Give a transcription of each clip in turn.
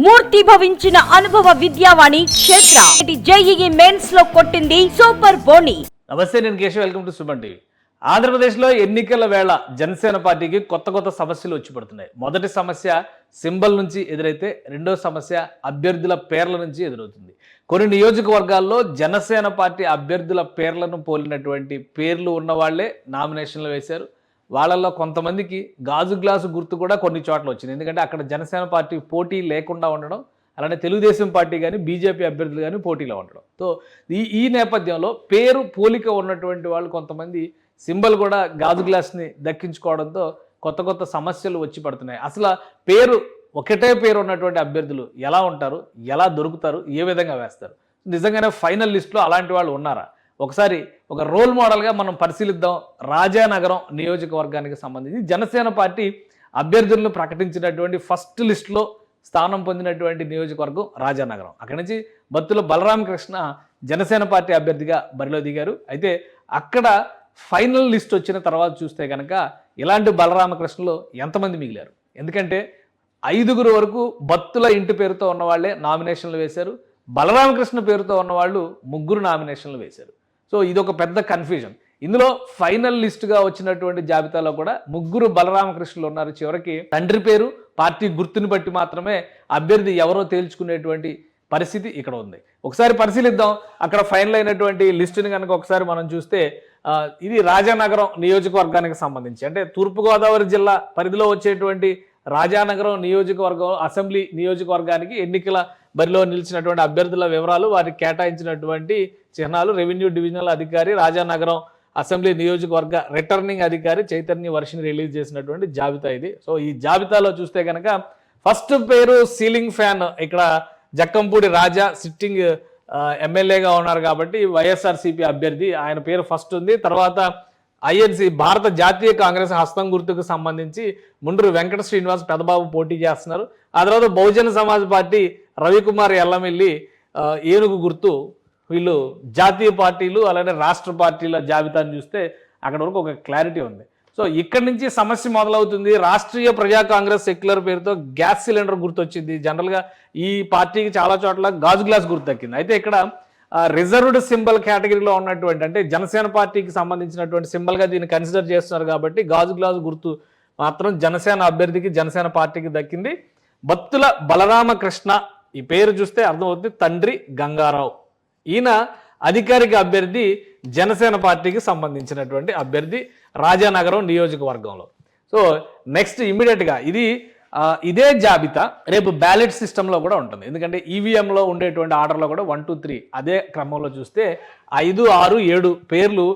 మూర్తి భవించిన అనుభవ విద్యావాణి క్షేత్ర JEE mains లో కొట్టింది సూపర్ బోని. నమస్తే, నేను Keshav. Welcome to Suman TV. ఆంధ్రప్రదేశ్లో ఎన్నికల వేళ జనసేన పార్టీకి కొత్త సమస్యలు వచ్చి పడుతున్నాయి. మొదటి సమస్య సింబల్ నుంచి ఎదురైతే, రెండో సమస్య అభ్యర్థుల పేర్ల నుంచి ఎదురవుతుంది. కొన్ని నియోజకవర్గాల్లో జనసేన పార్టీ అభ్యర్థుల పేర్లను పోలినటువంటి పేర్లు ఉన్న వాళ్లే నామినేషన్లు వేశారు. వాళ్ళల్లో కొంతమందికి గాజు గ్లాసు గుర్తు కూడా కొన్ని చోట్ల వచ్చింది. ఎందుకంటే అక్కడ జనసేన పార్టీ పోటీ లేకుండా ఉండడం, అలానే తెలుగుదేశం పార్టీ కానీ బీజేపీ అభ్యర్థులు కానీ పోటీలో ఉండడం. సో ఈ నేపథ్యంలో పేరు పోలిక ఉన్నటువంటి వాళ్ళు కొంతమంది సింబల్ కూడా గాజు గ్లాస్ని దక్కించుకోవడంతో కొత్త సమస్యలు వచ్చి పడుతున్నాయి. అసలు పేరు ఒకటే పేరు ఉన్నటువంటి అభ్యర్థులు ఎలా ఉంటారు, ఎలా దొరుకుతారు, ఏ విధంగా వేస్తారు? నిజంగానే ఫైనల్ లిస్టులో అలాంటి వాళ్ళు ఉన్నారా? ఒకసారి ఒక రోల్ మోడల్గా మనం పరిశీలిద్దాం. రాజానగరం నియోజకవర్గానికి సంబంధించి జనసేన పార్టీ అభ్యర్థులను ప్రకటించినటువంటి ఫస్ట్ లిస్టులో స్థానం పొందినటువంటి నియోజకవర్గం రాజానగరం. అక్కడి నుంచి బత్తుల బలరామకృష్ణ జనసేన పార్టీ అభ్యర్థిగా బరిలో దిగారు. అయితే అక్కడ ఫైనల్ లిస్ట్ వచ్చిన తర్వాత చూస్తే కనుక ఇలాంటి బలరామకృష్ణలో ఎంతమంది మిగిలారు? ఎందుకంటే 5 వరకు బత్తుల ఇంటి పేరుతో ఉన్నవాళ్లే నామినేషన్లు వేశారు. బలరామకృష్ణ పేరుతో ఉన్నవాళ్ళు 3 నామినేషన్లు వేశారు. సో ఇది ఒక పెద్ద కన్ఫ్యూజన్. ఇందులో ఫైనల్ లిస్టుగా వచ్చినటువంటి జాబితాలో కూడా 3 బలరామకృష్ణులు ఉన్నారు. చివరికి తండ్రి పేరు, పార్టీ గుర్తుని బట్టి మాత్రమే అభ్యర్థి ఎవరో తేల్చుకునేటువంటి పరిస్థితి ఇక్కడ ఉంది. ఒకసారి పరిశీలిద్దాం. అక్కడ ఫైనల్ అయినటువంటి లిస్టుని కనుక ఒకసారి మనం చూస్తే ఇది రాజానగరం నియోజకవర్గానికి సంబంధించి, అంటే తూర్పుగోదావరి జిల్లా పరిధిలో వచ్చేటువంటి రాజానగరం నియోజకవర్గం అసెంబ్లీ నియోజకవర్గానికి ఎన్నికల బరిలో నిలిచినటువంటి అభ్యర్థుల వివరాలు, వారికి కేటాయించినటువంటి చిహ్నాలు రెవెన్యూ డివిజనల్ అధికారి, రాజానగరం అసెంబ్లీ నియోజకవర్గ రిటర్నింగ్ అధికారి చైతన్య వర్షిని రిలీజ్ చేసినటువంటి జాబితా ఇది. సో ఈ జాబితాలో చూస్తే కనుక ఫస్ట్ పేరు సీలింగ్ ఫ్యాన్, ఇక్కడ జక్కంపూడి రాజా సిట్టింగ్ ఎమ్మెల్యేగా ఉన్నారు కాబట్టి వైఎస్ఆర్సీపీ అభ్యర్థి, ఆయన పేరు ఫస్ట్ ఉంది. తర్వాత ఐఎన్సీ భారత జాతీయ కాంగ్రెస్ హస్తం గుర్తుకు సంబంధించి ముండ్రు వెంకట శ్రీనివాస్ పెదబాబు పోటీ చేస్తున్నారు. ఆ తర్వాత బహుజన సమాజ్ పార్టీ రవికుమార్ ఎల్లమిల్లి ఏనుగు గుర్తు. వీళ్ళు జాతీయ పార్టీలు అలానే రాష్ట్ర పార్టీల జాబితాను చూస్తే అక్కడ వరకు ఒక క్లారిటీ ఉంది. సో ఇక్కడి నుంచి సమస్య మొదలవుతుంది. రాష్ట్రీయ ప్రజా కాంగ్రెస్ సెక్యులర్ పేరుతో గ్యాస్ సిలిండర్ గుర్తు వచ్చింది. జనరల్గా ఈ పార్టీకి చాలా చోట్ల గాజు గ్లాస్ గుర్తు దక్కింది. అయితే ఇక్కడ రిజర్వ్డ్ సింబల్ కేటగిరీలో ఉన్నటువంటి, అంటే జనసేన పార్టీకి సంబంధించినటువంటి సింబల్గా దీన్ని కన్సిడర్ చేస్తున్నారు కాబట్టి గాజు గ్లాసు గుర్తు మాత్రం జనసేన అభ్యర్థికి, జనసేన పార్టీకి దక్కింది. బత్తుల బలరామకృష్ణ, ఈ పేరు చూస్తే అర్థమవుతుంది, తండ్రి గంగారావు. ఈయన అధికారిక అభ్యర్థి, జనసేన పార్టీకి సంబంధించినటువంటి అభ్యర్థి రాజానగరం నియోజకవర్గంలో. సో నెక్స్ట్ ఇమ్మీడియట్గా ఇదే జాబితా రేపు బ్యాలెట్ సిస్టంలో కూడా ఉంటుంది. ఎందుకంటే ఈవీఎంలో ఉండేటువంటి ఆర్డర్లో కూడా 1, 2, 3 అదే క్రమంలో చూస్తే 5, 6, 7 పేర్లు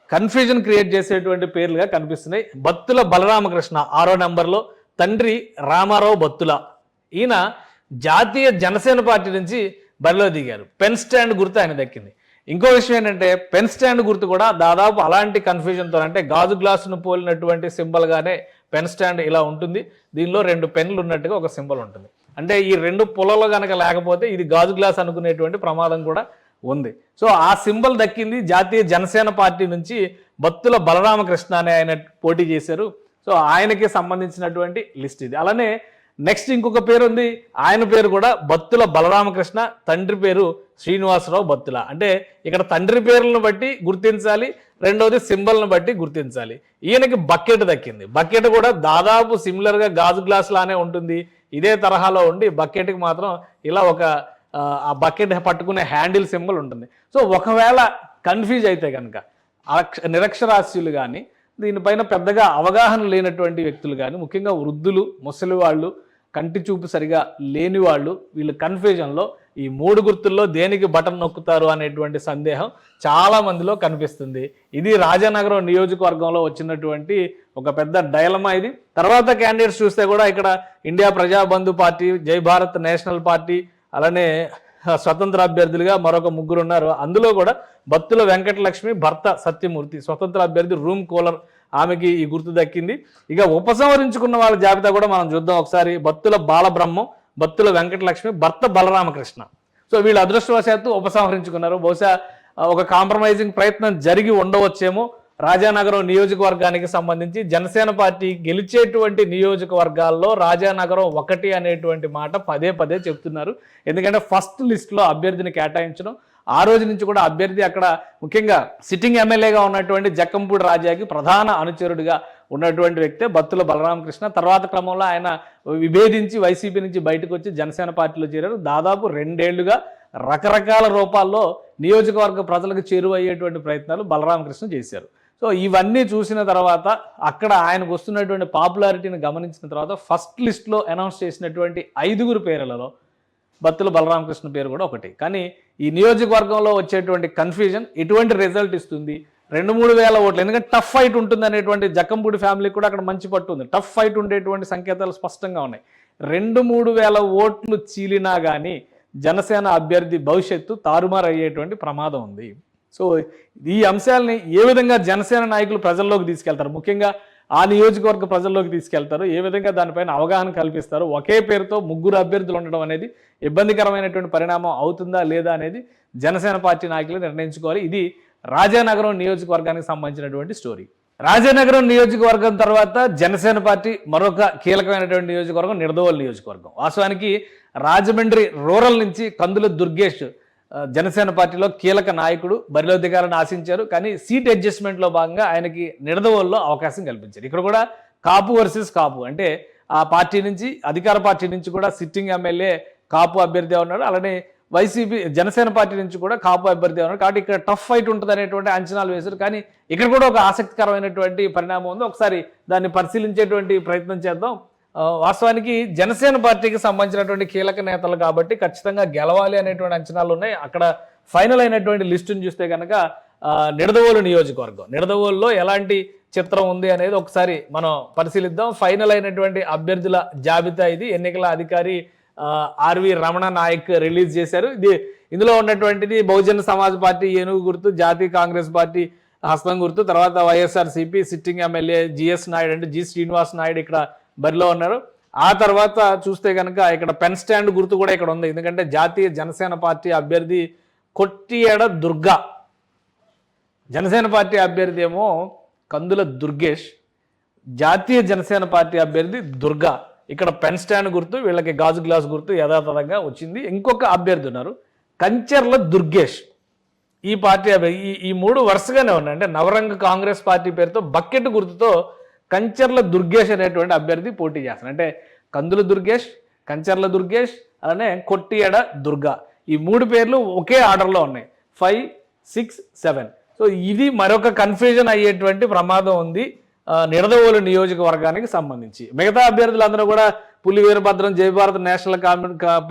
కన్ఫ్యూజన్ క్రియేట్ చేసేటువంటి పేర్లుగా కనిపిస్తున్నాయి. బత్తుల బలరామకృష్ణ 6వ నెంబర్లో, తండ్రి రామారావు బత్తుల. ఈయన జాతీయ జనసేన పార్టీ నుంచి బరిలో దిగారు. పెన్ స్టాండ్ గుర్తు ఆయన దక్కింది. ఇంకో విషయం ఏంటంటే పెన్ స్టాండ్ గుర్తు కూడా దాదాపు అలాంటి కన్ఫ్యూజన్తో, అంటే గాజు గ్లాసును పోలినటువంటి సింబల్గానే పెన్ స్టాండ్ ఇలా ఉంటుంది. దీనిలో 2 పెన్లు ఉన్నట్టుగా ఒక సింబల్ ఉంటుంది. అంటే ఈ 2 పుల్లలు కనుక లేకపోతే ఇది గాజు గ్లాస్ అనుకునేటువంటి ప్రమాదం కూడా ఉంది. సో ఆ సింబల్ దక్కింది. జాతీయ జనసేన పార్టీ నుంచి బత్తుల బలరామకృష్ణ అనే ఆయన పోటీ చేశారు. సో ఆయనకి సంబంధించినటువంటి లిస్ట్ ఇది. అలానే నెక్స్ట్ ఇంకొక పేరు ఉంది. ఆయన పేరు కూడా బత్తుల బలరామకృష్ణ, తండ్రి పేరు శ్రీనివాసరావు బత్తుల. అంటే ఇక్కడ తండ్రి పేర్లను బట్టి గుర్తించాలి, రెండవది సింబల్ను బట్టి గుర్తించాలి. ఈయనకి బకెట్ దక్కింది. బకెట్ కూడా దాదాపు సిమిలర్గా గాజు గ్లాస్ లానే ఉంటుంది. ఇదే తరహాలో ఉండి బకెట్కి మాత్రం ఇలా ఒక ఆ బకెట్ పట్టుకునే హ్యాండిల్ సింబల్ ఉంటుంది. సో ఒకవేళ కన్ఫ్యూజ్ అయితే కనుక నిరక్షరాస్యులు కానీ, దీనిపైన పెద్దగా అవగాహన లేనటువంటి వ్యక్తులు కానీ, ముఖ్యంగా వృద్ధులు, ముసలి వాళ్ళు, కంటి చూపు సరిగా లేని వాళ్ళు, వీళ్ళు కన్ఫ్యూజన్లో ఈ 3 గుర్తుల్లో దేనికి బటన్ నొక్కుతారు అనేటువంటి సందేహం చాలా మందిలో కనిపిస్తుంది. ఇది రాజానగరం నియోజకవర్గంలో వచ్చినటువంటి ఒక పెద్ద డైలమా ఇది. తర్వాత క్యాండిడేట్స్ చూస్తే కూడా ఇక్కడ ఇండియా ప్రజాబంధు పార్టీ, జై భారత్ నేషనల్ పార్టీ, అలానే స్వతంత్ర అభ్యర్థులుగా మరొక 3 ఉన్నారు. అందులో కూడా బత్తుల వెంకటలక్ష్మి భర్త సత్యమూర్తి స్వతంత్ర అభ్యర్థి, రూమ్ కూలర్, ఆమెకి ఈ గుర్తు దక్కింది. ఇక ఉపసంహరించుకున్న వాళ్ళ జాబితా కూడా మనం చూద్దాం ఒకసారి. బత్తుల బాలబ్రహ్మం, బత్తుల వెంకటలక్ష్మి భర్త బలరామకృష్ణ. సో వీళ్ళు అదృష్టవశాత్తు ఉపసంహరించుకున్నారు. బహుశా ఒక కాంప్రమైజింగ్ ప్రయత్నం జరిగి ఉండవచ్చేమో. రాజానగరం నియోజకవర్గానికి సంబంధించి జనసేన పార్టీ గెలిచేటువంటి నియోజకవర్గాల్లో రాజానగరం ఒకటి అనేటువంటి మాట పదే పదే చెప్తున్నారు. ఎందుకంటే ఫస్ట్ లిస్ట్లో అభ్యర్థిని కేటాయించడం, ఆ రోజు నుంచి కూడా అభ్యర్థి అక్కడ ముఖ్యంగా సిట్టింగ్ ఎమ్మెల్యేగా ఉన్నటువంటి జక్కంపూడి రాజాకి ప్రధాన అనుచరుడిగా ఉన్నటువంటి వ్యక్తే బత్తుల బలరామకృష్ణ. తర్వాత క్రమంలో ఆయన విభేదించి వైసీపీ నుంచి బయటకు వచ్చి జనసేన పార్టీలో చేరారు. దాదాపు 2 ఏళ్లుగా రకరకాల రూపాల్లో నియోజకవర్గ ప్రజలకు చేరువయ్యేటువంటి ప్రయత్నాలు బలరామకృష్ణ చేశారు. సో ఇవన్నీ చూసిన తర్వాత అక్కడ ఆయనకు వస్తున్నటువంటి పాపులారిటీని గమనించిన తర్వాత ఫస్ట్ లిస్ట్లో అనౌన్స్ చేసినటువంటి 5 పేర్లలో బత్తుల బలరామకృష్ణ పేరు కూడా ఒకటి. కానీ ఈ నియోజకవర్గంలో వచ్చేటువంటి కన్ఫ్యూజన్ ఎటువంటి రిజల్ట్ ఇస్తుంది, 2-3 వేల ఓట్లు, ఎందుకంటే టఫ్ ఫైట్ ఉంటుంది అనేటువంటి జక్కంపూడి ఫ్యామిలీకి కూడా అక్కడ మంచి పట్టు ఉంది. టఫ్ ఫైట్ ఉండేటువంటి సంకేతాలు స్పష్టంగా ఉన్నాయి. 2-3 వేల ఓట్లు చీలినా కానీ జనసేన అభ్యర్థి భవిష్యత్తు తారుమారు అయ్యేటువంటి ప్రమాదం ఉంది. సో ఈ అంశాలని ఏ విధంగా జనసేన నాయకులు ప్రజల్లోకి తీసుకెళ్తారు, ముఖ్యంగా ఆ నియోజకవర్గ ప్రజల్లోకి తీసుకెళ్తారు, ఏ విధంగా దానిపైన అవగాహన కల్పిస్తారు, ఒకే పేరుతో 3 అభ్యర్థులు ఉండడం అనేది ఇబ్బందికరమైనటువంటి పరిణామం అవుతుందా లేదా అనేది జనసేన పార్టీ నాయకులు నిర్ణయించుకోవాలి. ఇది రాజానగరం నియోజకవర్గానికి సంబంధించినటువంటి స్టోరీ. రాజానగరం నియోజకవర్గం తర్వాత జనసేన పార్టీ మరొక కీలకమైనటువంటి నియోజకవర్గం నిడదవోలు నియోజకవర్గం. వాస్తవానికి రాజమండ్రి రూరల్ నుంచి కందుల దుర్గేష్ జనసేన పార్టీలో కీలక నాయకుడు, బరిలో దిగాలని ఆశించారు. కానీ సీట్ అడ్జస్ట్మెంట్లో భాగంగా ఆయనకి నిడదవోలులో అవకాశం కల్పించారు. ఇక్కడ కూడా కాపు వర్సెస్ కాపు, అంటే ఆ పార్టీ నుంచి అధికార పార్టీ నుంచి కూడా సిట్టింగ్ ఎమ్మెల్యే కాపు అభ్యర్థి ఉన్నాడు, అలానే వైసీపీ జనసేన పార్టీ నుంచి కూడా కాపు అభ్యర్థి ఉన్నాడు. కాబట్టి ఇక్కడ టఫ్ ఫైట్ ఉంటుంది అనేటువంటి అంచనాలు వేశారు. కానీ ఇక్కడ కూడా ఒక ఆసక్తికరమైనటువంటి పరిణామం ఉంది. ఒకసారి దాన్ని పరిశీలించేటువంటి ప్రయత్నం చేద్దాం. వాస్తవానికి జనసేన పార్టీకి సంబంధించినటువంటి కీలక నేతలు కాబట్టి ఖచ్చితంగా గెలవాలి అనేటువంటి అంచనాలు ఉన్నాయి. అక్కడ ఫైనల్ అయినటువంటి లిస్టును చూస్తే కనుక నిడదవోలు నియోజకవర్గం, నిడదవోలులో ఎలాంటి చిత్రం ఉంది అనేది ఒకసారి మనం పరిశీలిద్దాం. ఫైనల్ అయినటువంటి అభ్యర్థుల జాబితా ఇది ఎన్నికల అధికారి ఆర్వి రమణ నాయక్ రిలీజ్ చేశారు. ఇందులో ఉన్నటువంటిది బహుజన సమాజ్ పార్టీ ఏనుగు గుర్తు, జాతీయ కాంగ్రెస్ పార్టీ హస్తం గుర్తు, తర్వాత YSRCP sitting MLA GS Naidu అంటే జి శ్రీనివాస్ నాయుడు ఇక్కడ బరిలో ఉన్నారు. ఆ తర్వాత చూస్తే కనుక ఇక్కడ పెన్ స్టాండ్ గుర్తు కూడా ఇక్కడ ఉంది. ఎందుకంటే జాతీయ జనసేన పార్టీ అభ్యర్థి కొట్టియడ దుర్గా, జనసేన పార్టీ అభ్యర్థి ఏమో కందుల దుర్గేష్, జాతీయ జనసేన పార్టీ అభ్యర్థి దుర్గా. ఇక్కడ పెన్ స్టాండ్ గుర్తు, వీళ్ళకి గాజు గ్లాస్ గుర్తు యథాతథంగా వచ్చింది. ఇంకొక అభ్యర్థి ఉన్నారు కంచర్ల దుర్గేష్. ఈ పార్టీ ఈ 3 వరుసగానే ఉన్నాయి. అంటే నవరంగ కాంగ్రెస్ పార్టీ పేరుతో బకెట్ గుర్తుతో కంచర్ల దుర్గేష్ అనేటువంటి అభ్యర్థి పోటీ చేస్తారు. అంటే కందుల దుర్గేష్, కంచర్ల దుర్గేష్, అలానే కొట్టియడ దుర్గా, ఈ 3 పేర్లు ఒకే ఆర్డర్లో ఉన్నాయి, 5, 6, 7. సో ఇది మరొక కన్ఫ్యూజన్ అయ్యేటువంటి ప్రమాదం ఉంది నిడదవోలు నియోజకవర్గానికి సంబంధించి. మిగతా అభ్యర్థులందరూ కూడా పులి వీరభద్రం, జయభారత్ నేషనల్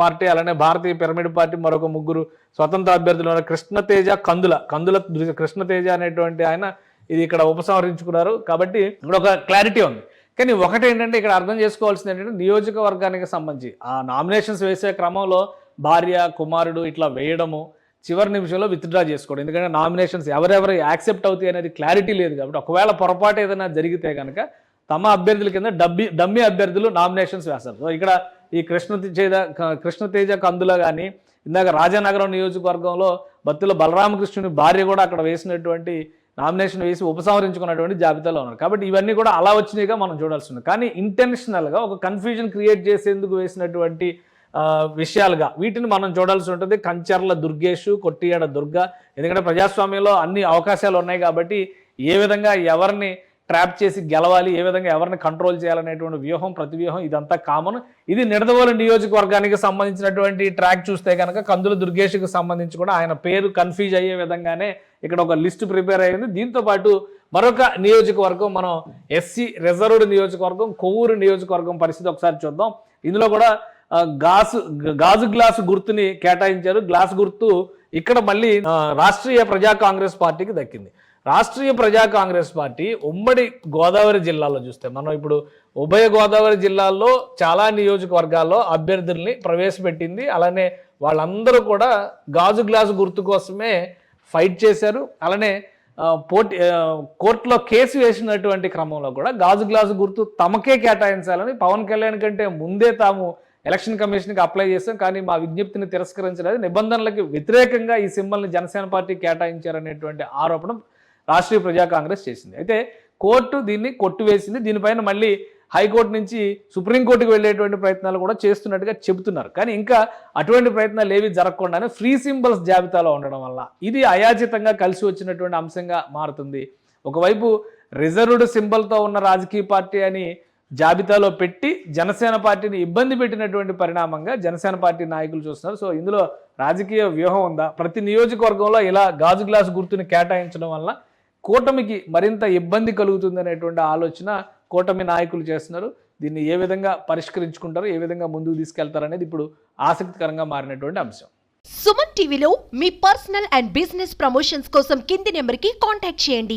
పార్టీ, అలానే భారతీయ పిరమిడ్ పార్టీ మరొక 3 స్వతంత్ర అభ్యర్థులు. కృష్ణతేజ కందుల కృష్ణతేజ అనేటువంటి ఆయన ఇది ఇక్కడ ఉపసంహరించుకున్నారు. కాబట్టి ఇక్కడ ఒక క్లారిటీ ఉంది. కానీ ఒకటి ఏంటంటే ఇక్కడ అర్థం చేసుకోవాల్సింది ఏంటంటే నియోజకవర్గానికి సంబంధించి ఆ నామినేషన్స్ వేసే క్రమంలో భార్య కుమారుడు ఇట్లా వేయడము, చివరి నిమిషంలో విత్డ్రా చేసుకోవడం. ఎందుకంటే నామినేషన్స్ ఎవరెవరు యాక్సెప్ట్ అవుతాయి అనేది క్లారిటీ లేదు. కాబట్టి ఒకవేళ పొరపాటు ఏదైనా జరిగితే కనుక తమ అభ్యర్థుల కింద డమ్మీ అభ్యర్థులు నామినేషన్స్ వేస్తారు. సో ఇక్కడ ఈ కృష్ణతేజ కందుల కానీ, ఇందాక రాజానగరం నియోజకవర్గంలో బత్తుల బలరామకృష్ణుని భార్య కూడా అక్కడ వేసినటువంటి నామినేషన్ వేసి ఉపసంహరించుకున్నటువంటి జాబితాలో ఉన్నారు. కాబట్టి ఇవన్నీ కూడా అలా వచ్చినాయిగా మనం చూడాల్సి ఉంది. కానీ ఇంటెన్షనల్గా ఒక కన్ఫ్యూజన్ క్రియేట్ చేసేందుకు వేసినటువంటి విషయాలుగా వీటిని మనం చూడాల్సి ఉంటుంది. కంచర్ల దుర్గేష్, కొట్టియడ దుర్గా, ఎందుకంటే ప్రజాస్వామ్యంలో అన్ని అవకాశాలు ఉన్నాయి కాబట్టి ఏ విధంగా ఎవరిని ట్రాప్ చేసి గెలవాలి, ఏ విధంగా ఎవరిని కంట్రోల్ చేయాలనేటువంటి వ్యూహం, ప్రతి వ్యూహం ఇదంతా కామన్. ఇది నిడదవోలు నియోజకవర్గానికి సంబంధించినటువంటి ట్రాక్ చూస్తే కనుక కందుల దుర్గేష్కి సంబంధించి కూడా ఆయన పేరు కన్ఫ్యూజ్ అయ్యే విధంగానే ఇక్కడ ఒక లిస్ట్ ప్రిపేర్ అయ్యింది. దీంతో పాటు మరొక నియోజకవర్గం మనం ఎస్సీ రిజర్వ్డ్ నియోజకవర్గం కొవ్వూరు నియోజకవర్గం పరిస్థితి ఒకసారి చూద్దాం. ఇందులో కూడా గాజు గ్లాసు గుర్తుని కేటాయించారు. గ్లాస్ గుర్తు ఇక్కడ మళ్ళీ రాష్ట్రీయ ప్రజా కాంగ్రెస్ పార్టీకి దక్కింది. రాష్ట్రీయ ప్రజా కాంగ్రెస్ పార్టీ ఉమ్మడి గోదావరి జిల్లాలో చూస్తే మనం ఇప్పుడు ఉభయ గోదావరి జిల్లాల్లో చాలా నియోజకవర్గాల్లో అభ్యర్థుల్ని ప్రవేశపెట్టింది. అలానే వాళ్ళందరూ కూడా గాజు గ్లాసు గుర్తు కోసమే ఫైట్ చేశారు. అలానే కోర్టులో కేసు వేసినటువంటి క్రమంలో కూడా గాజు గ్లాసు గుర్తు తమకే కేటాయించాలని పవన్ కళ్యాణ్ కంటే ముందే తాము ఎలక్షన్ కమిషన్కి అప్లై చేస్తాం, కానీ మా విజ్ఞప్తిని తిరస్కరించలేదు, నిబంధనలకు వ్యతిరేకంగా ఈ సింబల్ని జనసేన పార్టీ కేటాయించారనేటువంటి ఆరోపణ రాష్ట్రీయ ప్రజా కాంగ్రెస్ చేసింది. అయితే కోర్టు దీన్ని కొట్టివేసింది. దీనిపైన మళ్ళీ హైకోర్టు నుంచి సుప్రీంకోర్టుకు వెళ్ళేటువంటి ప్రయత్నాలు కూడా చేస్తున్నట్టుగా చెబుతున్నారు. కానీ ఇంకా అటువంటి ప్రయత్నాలు ఏవి జరగకుండానే ఫ్రీ సింబల్స్ జాబితాలో ఉండడం వల్ల ఇది అయాచితంగా కలిసి వచ్చినటువంటి అంశంగా మారుతుంది. ఒకవైపు రిజర్వ్డ్ సింబల్తో ఉన్న రాజకీయ పార్టీ అని జాబితాలో పెట్టి జనసేన పార్టీని ఇబ్బంది పెట్టినటువంటి పరిణామంగా జనసేన పార్టీ నాయకులు చూస్తున్నారు. సో ఇందులో రాజకీయ వ్యూహం ఉందా? ప్రతి నియోజకవర్గంలో ఇలా గాజు గ్లాసు గుర్తుని కేటాయించడం వల్ల కూటమికి మరింత ఇబ్బంది కలుగుతుంది అనేటువంటి ఆలోచన కూటమి నాయకులు చేస్తున్నారు. దీన్ని ఏ విధంగా పరిష్కరించుకుంటారు, ఏ విధంగా ముందుకు తీసుకెళ్తారు అనేది ఇప్పుడు ఆసక్తికరంగా మారినటువంటి అంశం. సుమన్ టీవీలో మీ పర్సనల్ అండ్ బిజినెస్ ప్రమోషన్స్ కోసం కింది నెంబర్కి కాంటాక్ట్ చేయండి.